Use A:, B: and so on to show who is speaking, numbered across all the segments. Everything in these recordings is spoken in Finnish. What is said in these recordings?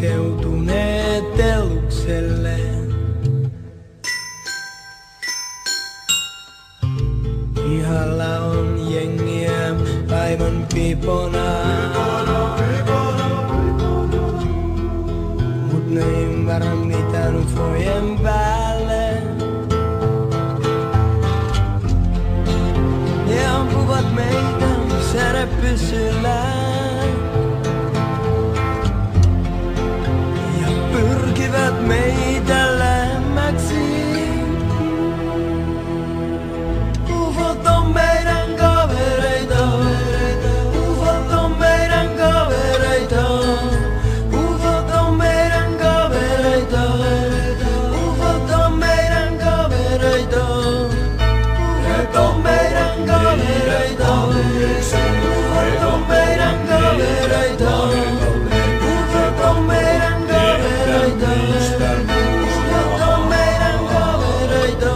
A: laskeutuneet telukselle. Pihalla on jengiä aivan pipona, mut ne ei ymmärrä mitään ufojen päälle. Ne ampuvat meitä särepyssyllä ja pyrkivät meitä lähemmäksi. Ufot on meidän kavereita, ufot on meidän kavereita, ufot on meidän kavereita, ufot on meidän kavereita, ufot on meidän kavereita, ufot on meidän kavereita, ufot on meidän kavereita, ufot on meidän kavereita.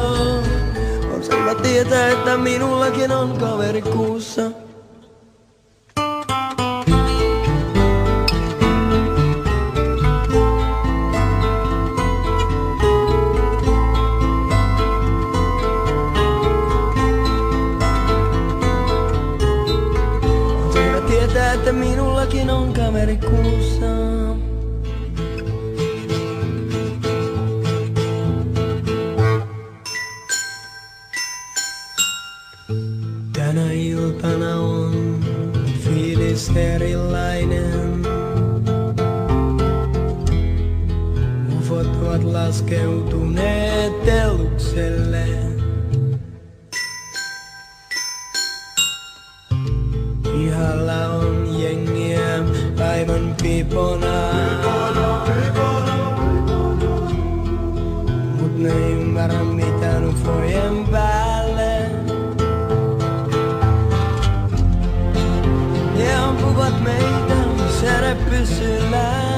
A: On selvä tietää, että minullakin on kaveri kuussa. On selvä tietää, että minullakin on kaveri kuussa. Tänä iltana on fiilis erilainen. Ufot ovat laskeutuneet telukselle. Pihalla on jengiä aivan pipona, mut ne ei ymmärrä mitään ufojen päälle. Ne ampuvat meitä särepyssyllä